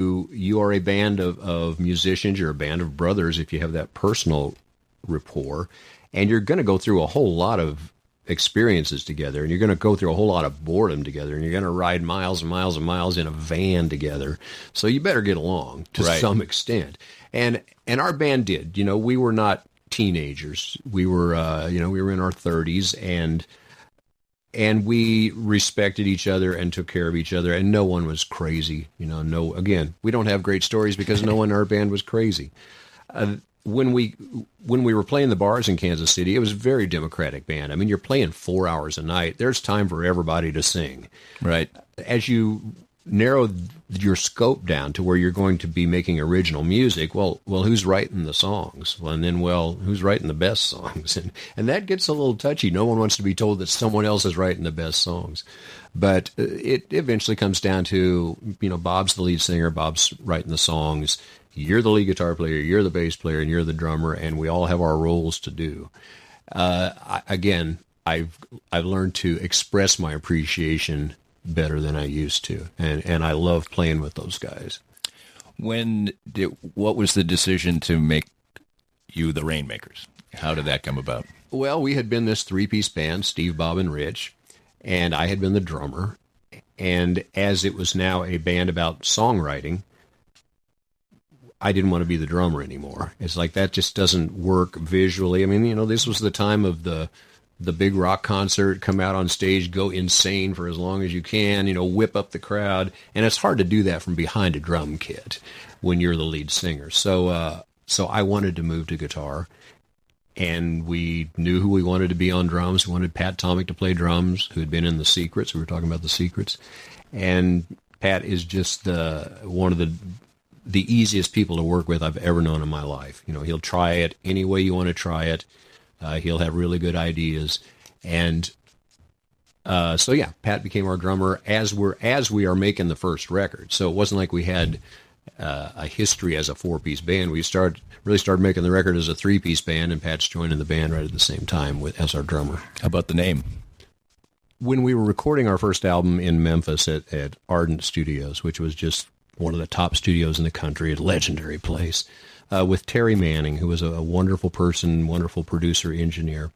you are a band of musicians, you're a band of brothers if you have that personal rapport, and you're going to go through a whole lot of experiences together, and you're going to go through a whole lot of boredom together, and you're going to ride miles and miles and miles in a van together. So you better get along to some extent. And our band did. We were not teenagers. We were we were in our 30s, and we respected each other and took care of each other, and no one was crazy. Again, we don't have great stories because no one in our band was crazy. When we were playing the bars in Kansas City, it was a very democratic band. I mean, you're playing 4 hours a night. There's time for everybody to sing. Right. As you narrow your scope down to where you're going to be making original music, well, who's writing the songs? And then, who's writing the best songs? And that gets a little touchy. No one wants to be told that someone else is writing the best songs. But it eventually comes down to, Bob's the lead singer, Bob's writing the songs. You're the lead guitar player, you're the bass player, and you're the drummer, and we all have our roles to do. I've learned to express my appreciation better than I used to, and I love playing with those guys. What was the decision to make you the Rainmakers? How did that come about? Well, we had been this three-piece band, Steve, Bob, and Rich, and I had been the drummer. And as it was now a band about songwriting, I didn't want to be the drummer anymore. It's like that just doesn't work visually. I mean, this was the time of the big rock concert, come out on stage, go insane for as long as you can, whip up the crowd. And it's hard to do that from behind a drum kit when you're the lead singer. So I wanted to move to guitar, and we knew who we wanted to be on drums. We wanted Pat Tomic to play drums, who had been in The Secrets. We were talking about The Secrets. And Pat is just one of the easiest people to work with I've ever known in my life. He'll try it any way you want to try it. He'll have really good ideas. And Pat became our drummer as we are making the first record. So it wasn't like we had a history as a four-piece band. We really started making the record as a three-piece band, and Pat's joining the band right at the same time as our drummer. How about the name? When we were recording our first album in Memphis at Ardent Studios, which was just one of the top studios in the country, a legendary place, with Terry Manning, who was a wonderful person, wonderful producer, engineer.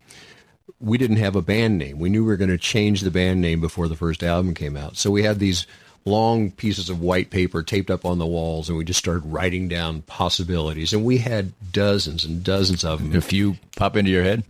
We didn't have a band name. We knew we were going to change the band name before the first album came out. So we had these long pieces of white paper taped up on the walls, and we just started writing down possibilities. And we had dozens and dozens of them. A few pop into your head?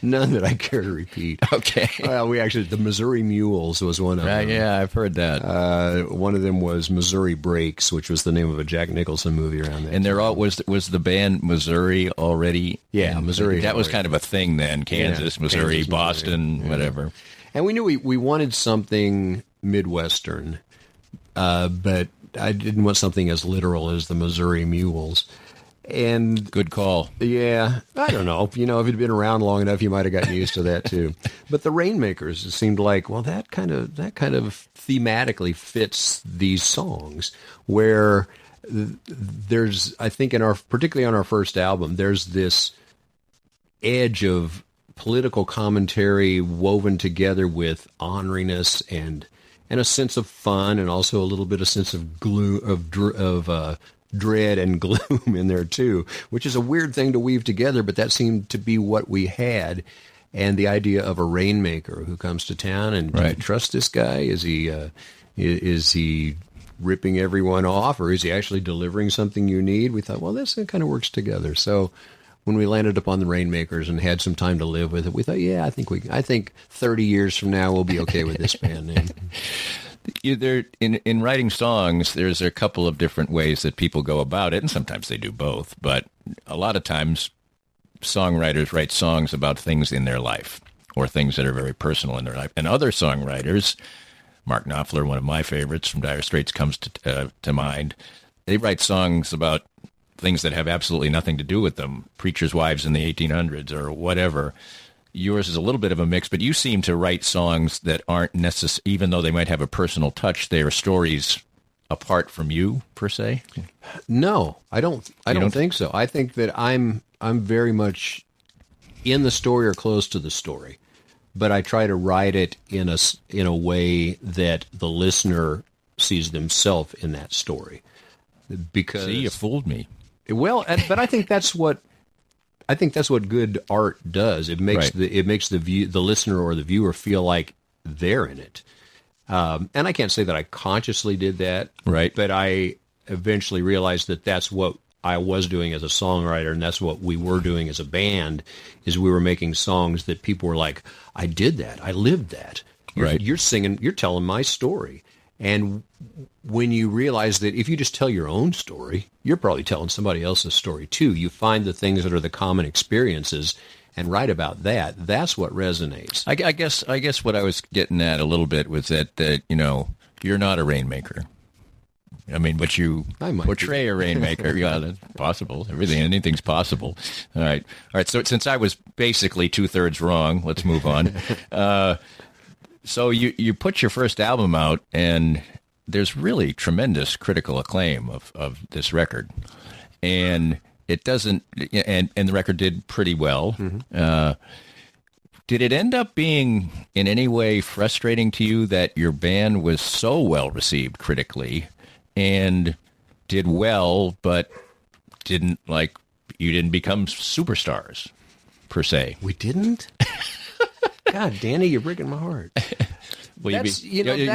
None that I care to repeat. Okay. Well, the Missouri Mules was one of them. Yeah, I've heard that. One of them was Missouri Breaks, which was the name of a Jack Nicholson movie around that. And they're all was the band Missouri already? Yeah, Missouri. That was kind of a thing then. Kansas, Missouri, Kansas, Boston, Missouri. Whatever. And we knew we wanted something Midwestern, but I didn't want something as literal as the Missouri Mules. And good call. Yeah, I don't know. If you'd been around long enough, you might have gotten used to that too. But the Rainmakers, it seemed like, well, that kind of thematically fits these songs. Where there's, I think, particularly on our first album, there's this edge of political commentary woven together with orneriness and a sense of fun, and also a little bit of sense of gloom, dread and gloom in there too, which is a weird thing to weave together, but that seemed to be what we had. And the idea of a rainmaker who comes to town, and do you trust this guy? Is he ripping everyone off, or is he actually delivering something you need? We thought, well, this kind of works together. So when we landed upon the Rainmakers and had some time to live with it, we thought, yeah, I think 30 years from now we'll be okay with this band name. In writing songs, there's a couple of different ways that people go about it, and sometimes they do both. But a lot of times, songwriters write songs about things in their life, or things that are very personal in their life. And other songwriters, Mark Knopfler, one of my favorites from Dire Straits, comes to mind. They write songs about things that have absolutely nothing to do with them, preachers' wives in the 1800s or whatever. Yours is a little bit of a mix, but you seem to write songs that aren't necessary, even though they might have a personal touch. They are stories apart from you, per se. No, I don't think so. I think that I'm very much in the story or close to the story, but I try to write it in a way that the listener sees themselves in that story. Because See, you fooled me. Well, but I think that's what good art does. It makes the listener or the viewer feel like they're in it. And I can't say that I consciously did that, right? But I eventually realized that that's what I was doing as a songwriter, and that's what we were doing as a band. Is we were making songs that people were like, "I did that. I lived that." You're singing. You're telling my story. And when you realize that if you just tell your own story, you're probably telling somebody else's story too. You find the things that are the common experiences and write about that. That's what resonates. I guess what I was getting at a little bit was that you're not a rainmaker. I mean, but you portray a rainmaker. Yeah, that's possible. Anything's possible. All right. So since I was basically 2/3 wrong, let's move on. So you put your first album out, and there's really tremendous critical acclaim of this record, and it doesn't, and the record did pretty well. Mm-hmm. Did it end up being in any way frustrating to you that your band was so well received critically and did well, but you didn't become superstars per se? We didn't? God, Danny, you're breaking my heart. Well,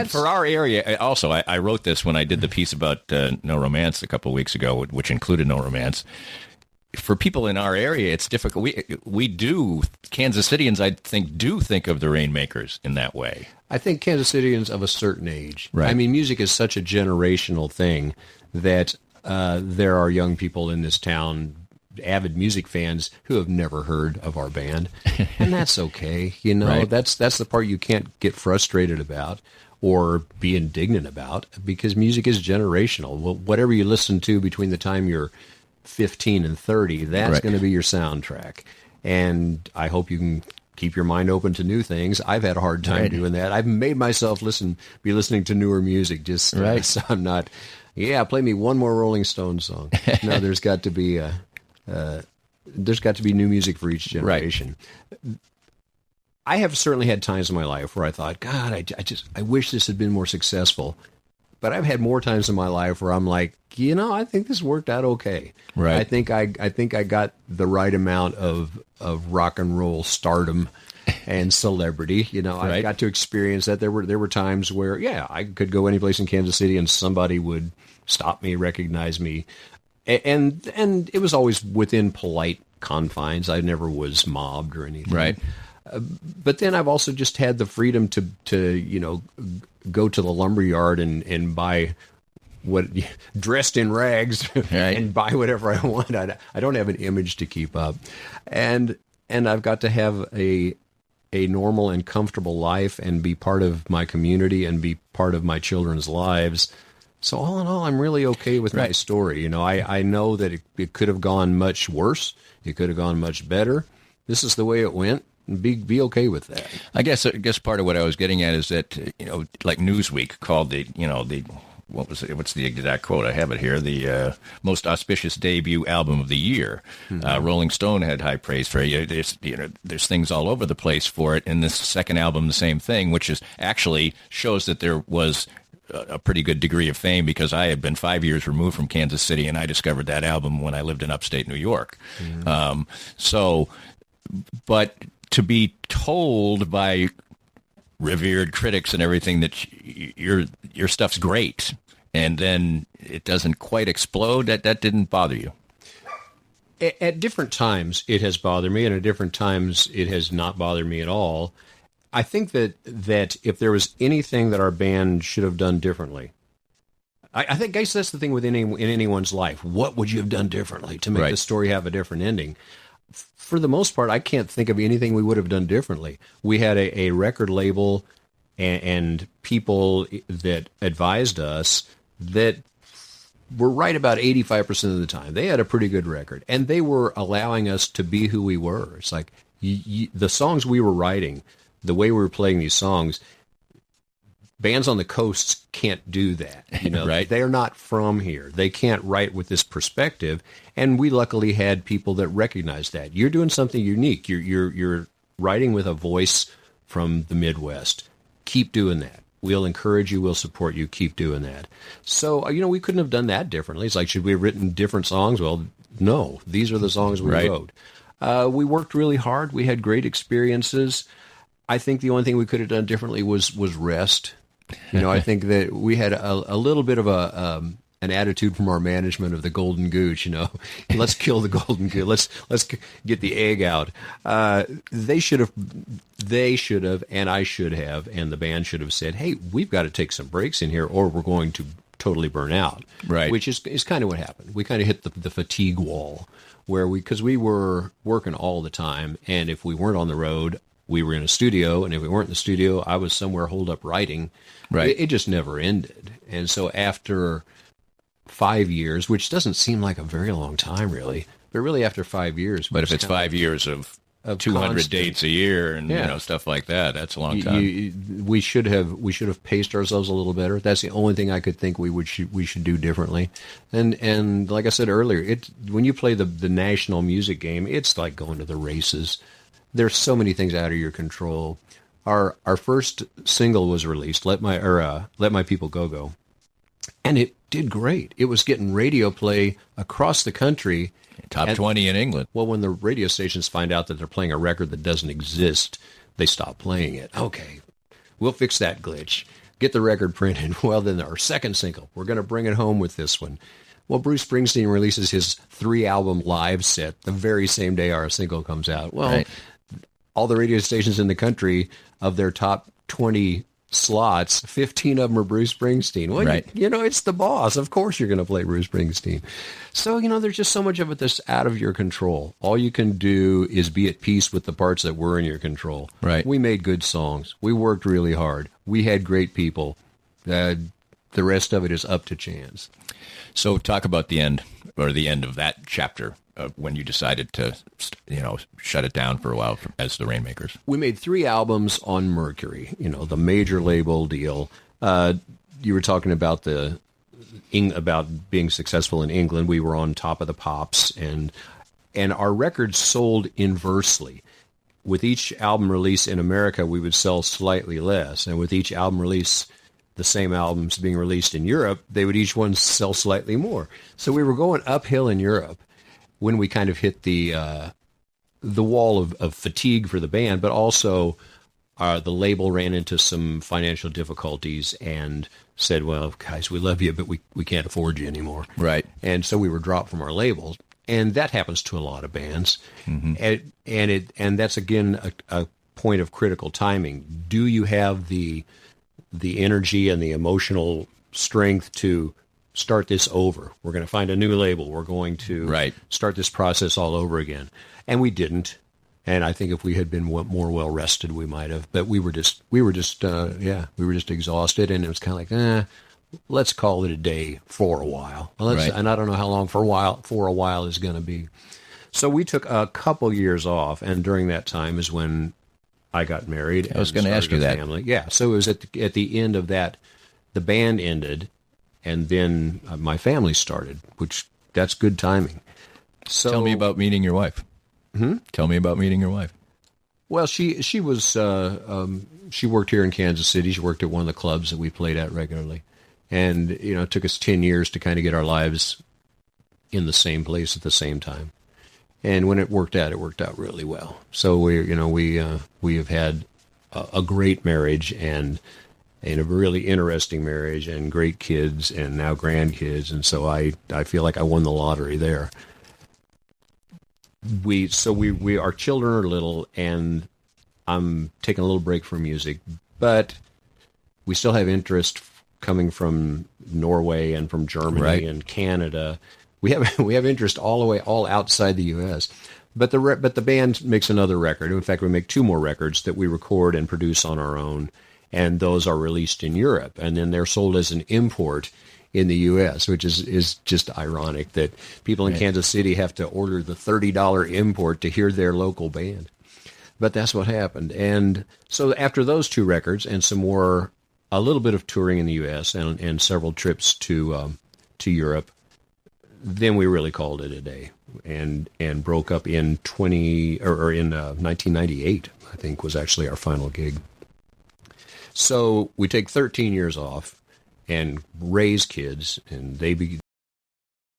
for our area, also, I wrote this when I did the piece about No Romance a couple of weeks ago, which included No Romance. For people in our area, it's difficult. We do, Kansas Cityans, I think, do think of the Rainmakers in that way. I think Kansas Cityans of a certain age. Right. I mean, music is such a generational thing that there are young people in this town, avid music fans, who have never heard of our band, and that's okay. Right. That's the part you can't get frustrated about or be indignant about, because music is generational. Whatever you listen to between the time you're 15 and 30, that's going to be your soundtrack. And I hope you can keep your mind open to new things. I've had a hard time doing that. I've made myself be listening to newer music just so I'm not, play me one more Rolling Stones song. No, there's got to be new music for each generation. Right. I have certainly had times in my life where I thought, God, I wish this had been more successful. But I've had more times in my life where I'm like, I think this worked out okay. Right. I think I got the right amount of rock and roll stardom and celebrity. I got to experience that. There were times where, I could go any place in Kansas City and somebody would stop me, recognize me. And it was always within polite confines. I never was mobbed or anything. Right. But then I've also just had the freedom to go to the lumberyard and buy dressed in rags and buy whatever I want. I don't have an image to keep up, and I've got to have a normal and comfortable life and be part of my community and be part of my children's lives. So all in all, I'm really okay with my story. I know that it could have gone much worse. It could have gone much better. This is the way it went. Be okay with that. I guess part of what I was getting at is that like Newsweek called what's the exact quote? I have it here. The most auspicious debut album of the year. Mm-hmm. Rolling Stone had high praise for it. There's things all over the place for it. And this second album, the same thing, which is actually shows that there was a pretty good degree of fame, because I had been 5 years removed from Kansas City, and I discovered that album when I lived in upstate New York. Mm-hmm. But to be told by revered critics and everything that your stuff's great, and then it doesn't quite explode, that didn't bother you? At different times, it has bothered me, and at different times, it has not bothered me at all. I think that if there was anything that our band should have done differently, I guess that's the thing with in anyone's life. What would you have done differently to make the story have a different ending? For the most part, I can't think of anything we would have done differently. We had a record label and people that advised us that were right about 85% of the time. They had a pretty good record, and they were allowing us to be who we were. It's like the songs we were writing, the way we were playing these songs, bands on the coasts can't do that. Right. They're not from here. They can't write with this perspective. And we luckily had people that recognized that. You're doing something unique. You're writing with a voice from the Midwest. Keep doing that. We'll encourage you. We'll support you. Keep doing that. So, we couldn't have done that differently. It's like, should we have written different songs? Well, no. These are the songs we wrote. We worked really hard. We had great experiences. I think the only thing we could have done differently was rest. I think that we had a little bit of an attitude from our management of the golden goose. Let's kill the golden goose. Let's get the egg out. They should have, and I should have, and the band should have said, "Hey, we've got to take some breaks in here, or we're going to totally burn out." Right. Which is kind of what happened. We kind of hit the fatigue wall because we were working all the time, and if we weren't on the road, we were in a studio, and if we weren't in the studio, I was somewhere holed up writing. Right. It just never ended. And so after 5 years, which doesn't seem like a very long time, really, but really after 5 years. But if it's 5 years of 200 constant dates a year and stuff like that, that's a long time. We should have paced ourselves a little better. That's the only thing I could think we should do differently. And like I said earlier, when you play the national music game, it's like going to the races. There's so many things out of your control. Our first single was released, Let My People Go, and it did great. It was getting radio play across the country. Top 20 in England. Well, when the radio stations find out that they're playing a record that doesn't exist, they stop playing it. Okay, we'll fix that glitch. Get the record printed. Well, then our second single, we're going to bring it home with this one. Well, Bruce Springsteen releases his 3-album live set the very same day our single comes out. Well, right. All the radio stations in the country, of their top 20 slots, 15 of them are Bruce Springsteen. Well, right. It's the boss. Of course you're going to play Bruce Springsteen. So, there's just so much of it that's out of your control. All you can do is be at peace with the parts that were in your control. Right. We made good songs. We worked really hard. We had great people. The rest of it is up to chance. So talk about the end of that chapter of when you decided to, shut it down for a while as the Rainmakers. We made 3 albums on Mercury, the major label deal. You were talking about about being successful in England. We were on Top of the Pops, and our records sold inversely. With each album release in America, we would sell slightly less, and with each album release, the same albums being released in Europe, they would each one sell slightly more. So we were going uphill in Europe when we kind of hit the wall of fatigue for the band, but also the label ran into some financial difficulties and said, "Well, guys, we love you, but we can't afford you anymore." Right. And so we were dropped from our label, and that happens to a lot of bands. Mm-hmm. And that's again a point of critical timing. Do you have the energy and the emotional strength to start this over? We're going to find a new label. We're going to start this process all over again. And we didn't. And I think if we had been more well rested, we might have. But we were just exhausted, and it was kind of like, let's call it a day for a while. And I don't know how long for a while is going to be. So we took a couple years off, and during that time is when I got married. I was going to ask you that. Family. Yeah, so it was at the end of that, the band ended, and then my family started, which that's good timing. So tell me about meeting your wife. Tell me about meeting your wife. Well, she was she worked here in Kansas City. She worked at one of the clubs that we played at regularly, and it took us 10 years to kind of get our lives in the same place at the same time. And when it worked out really well. So we have had a great marriage and a really interesting marriage and great kids and now grandkids. And so I feel like I won the lottery there. Our children are little, and I'm taking a little break from music, but we still have interest coming from Norway and from Germany and Canada. We have interest all outside the U.S. But the band makes another record. In fact, we make 2 more records that we record and produce on our own, and those are released in Europe, and then they're sold as an import in the U.S., which is just ironic that people in Kansas City have to order the $30 import to hear their local band. But that's what happened. And so after those 2 records and some more, a little bit of touring in the U.S. and several trips to Europe, then we really called it a day and broke up in 1998, I think, was actually our final gig. So we take 13 years off and raise kids, and they